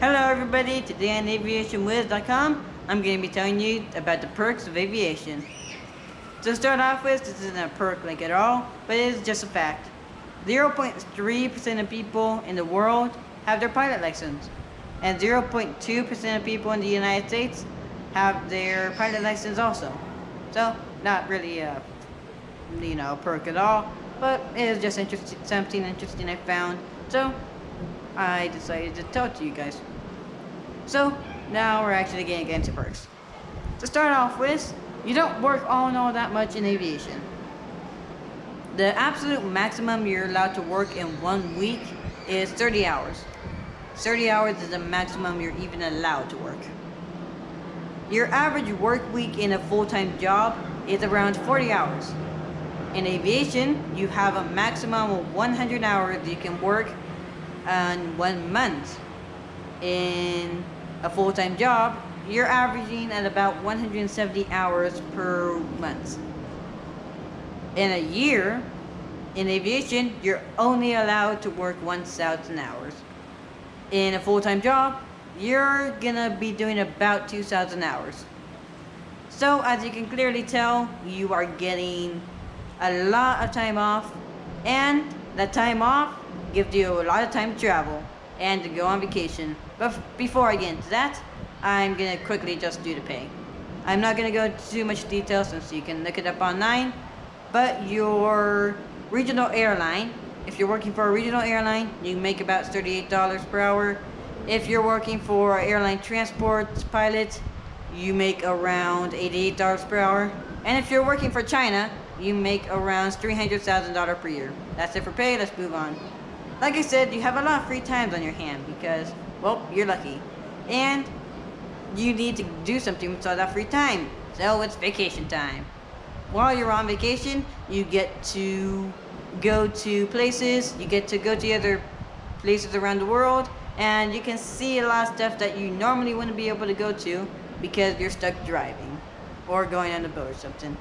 Hello everybody, today on aviationwiz.com I'm going to be telling you about the perks of aviation. To start off with, this isn't a perk link at all, but it is just a fact. 0.3% of people in the world have their pilot license, and 0.2% of people in the United States have their pilot license also. So, not really a perk at all, but it is just something interesting I found. So, I decided to tell it to you guys. So, now we're actually going to get into perks. To start off with, you don't work all in all that much in aviation. The absolute maximum you're allowed to work in 1 week is 30 hours. 30 hours is the maximum you're even allowed to work. Your average work week in a full-time job is around 40 hours. In aviation, you have a maximum of 100 hours you can work in 1 month. In a full-time job, you're averaging at about 170 hours per month. In a year, in aviation, you're only allowed to work 1,000 hours. In a full-time job, you're gonna be doing about 2,000 hours. So, as you can clearly tell, you are getting a lot of time off, and that time off gives you a lot of time to travel and to go on vacation. But before I get into that, I'm gonna quickly just do the pay. I'm not gonna go into too much detail since you can look it up online, but your regional airline, if you're working for a regional airline, you make about $38 per hour. If you're working for an airline transport pilot, you make around $88 per hour. And if you're working for China, you make around $300,000 per year. That's it for pay. Let's move on. Like I said, you have a lot of free times on your hand because, well, you're lucky. And you need to do something with all that free time. So it's vacation time. While you're on vacation, you get to go to places, you get to go to other places around the world, and you can see a lot of stuff that you normally wouldn't be able to go to because you're stuck driving or going on a boat or something.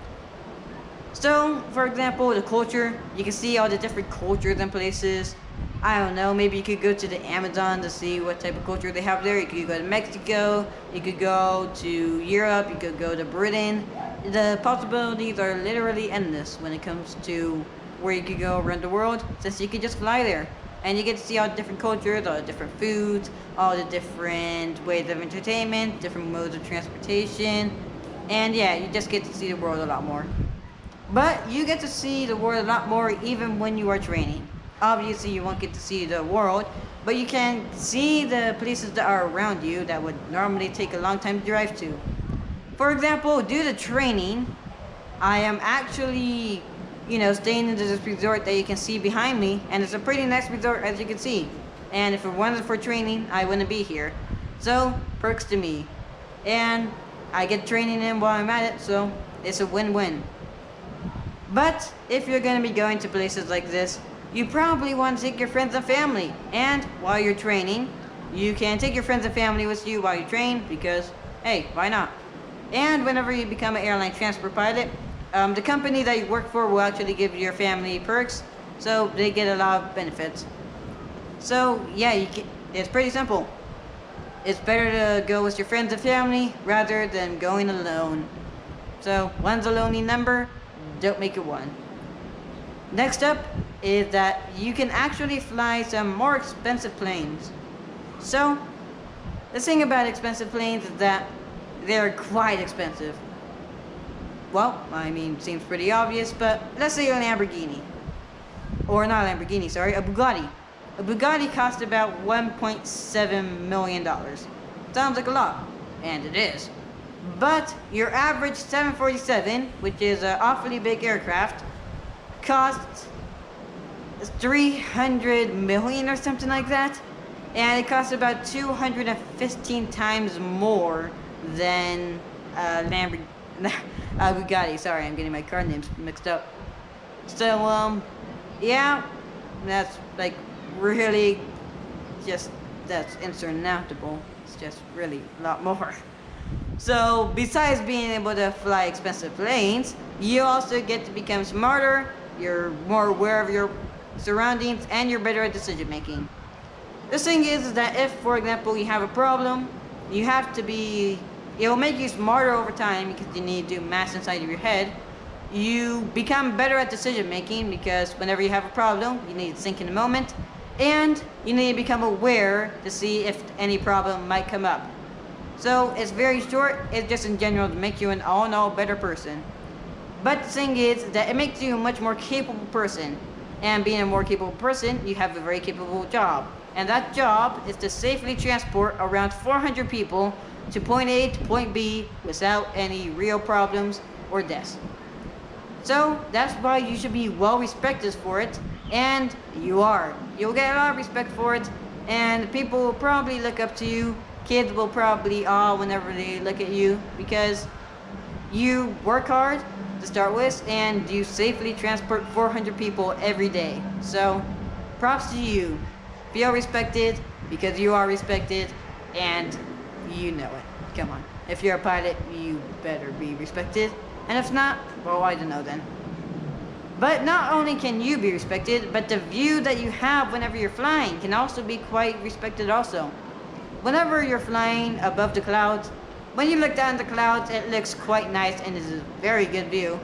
So, for example, the culture, you can see all the different cultures and places. I don't know, maybe you could go to the Amazon to see what type of culture they have there. You could go to Mexico, you could go to Europe, you could go to Britain. The possibilities are literally endless when it comes to where you could go around the world, since you could just fly there. And you get to see all the different cultures, all the different foods, all the different ways of entertainment, different modes of transportation. And yeah, you just get to see the world a lot more. But you get to see the world a lot more even when you are training. Obviously, you won't get to see the world, but you can see the places that are around you that would normally take a long time to drive to. For example, due to training, I am actually, staying in this resort that you can see behind me, and it's a pretty nice resort as you can see. And if it wasn't for training, I wouldn't be here. So, perks to me. And I get training in while I'm at it, so it's a win-win. But if you're going to be going to places like this, you probably want to take your friends and family. And while you're training, you can take your friends and family with you while you train because, hey, why not? And whenever you become an airline transport pilot, the company that you work for will actually give your family perks, so they get a lot of benefits. So yeah, it's pretty simple. It's better to go with your friends and family rather than going alone. So one's a lonely number, don't make it one. Next up is that you can actually fly some more expensive planes. So the thing about expensive planes is that they're quite expensive. Well, seems pretty obvious, but let's say a Lamborghini. Or not a Lamborghini, sorry, a Bugatti. A Bugatti costs about $1.7 million. Sounds like a lot, and it is. But your average 747, which is an awfully big aircraft, costs 300 million or something like that. And it costs about 215 times more than Bugatti. Sorry, I'm getting my car names mixed up. So, yeah, that's like really that's insurmountable. It's just really a lot more. So, besides being able to fly expensive planes, you also get to become smarter, you're more aware of your surroundings, and you're better at decision making. The thing is that if, for example, you have a problem, you have to be, it will make you smarter over time because you need to do math inside of your head. You become better at decision making because whenever you have a problem, you need to think in the moment, and you need to become aware to see if any problem might come up. So it's very short, it's just in general to make you an all in all better person. But the thing is that it makes you a much more capable person. And being a more capable person, you have a very capable job. And that job is to safely transport around 400 people to point A to point B without any real problems or deaths. So that's why you should be well respected for it, and you are. You'll get a lot of respect for it, and people will probably look up to you. Kids will probably awe whenever they look at you because you work hard to start with, and you safely transport 400 people every day. So props to you. Feel respected because you are respected, and you know it. Come on. If you're a pilot, you better be respected. And if not, well, I don't know then. But not only can you be respected, but the view that you have whenever you're flying can also be quite respected also. Whenever you're flying above the clouds, when you look down the clouds, it looks quite nice and is a very good view.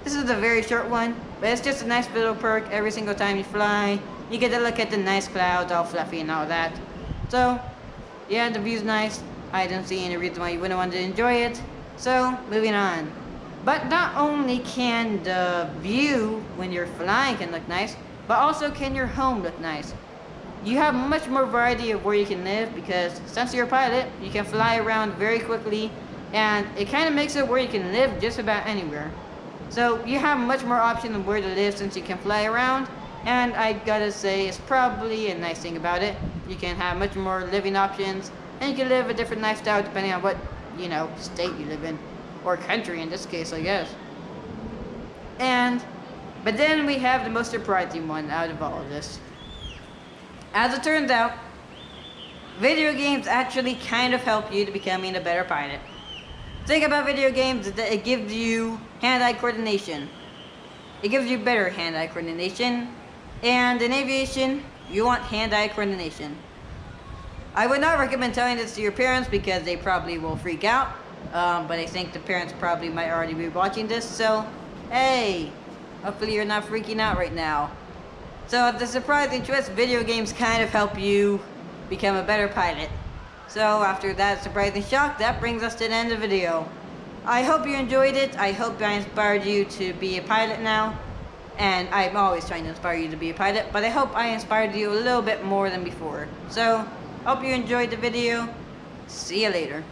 This is a very short one, but it's just a nice little perk every single time you fly. You get to look at the nice clouds, all fluffy and all that. So, yeah, the view's nice. I don't see any reason why you wouldn't want to enjoy it. So, moving on. But not only can the view when you're flying can look nice, but also can your home look nice. You have much more variety of where you can live because since you're a pilot, you can fly around very quickly, and it kind of makes it where you can live just about anywhere. So you have much more options of where to live since you can fly around, and I gotta say it's probably a nice thing about it. You can have much more living options, and you can live a different lifestyle depending on what, state you live in. Or country in this case, I guess. But then we have the most surprising one out of all of this. As it turns out, video games actually kind of help you to becoming a better pilot. The thing about video games is that it gives you hand-eye coordination. It gives you better hand-eye coordination, and in aviation, you want hand-eye coordination. I would not recommend telling this to your parents because they probably will freak out. But I think the parents probably might already be watching this, so hey, hopefully you're not freaking out right now. So the surprising twist, video games kind of help you become a better pilot. So after that surprising shock, that brings us to the end of the video. I hope you enjoyed it. I hope I inspired you to be a pilot now. And I'm always trying to inspire you to be a pilot, but I hope I inspired you a little bit more than before. So, hope you enjoyed the video. See you later.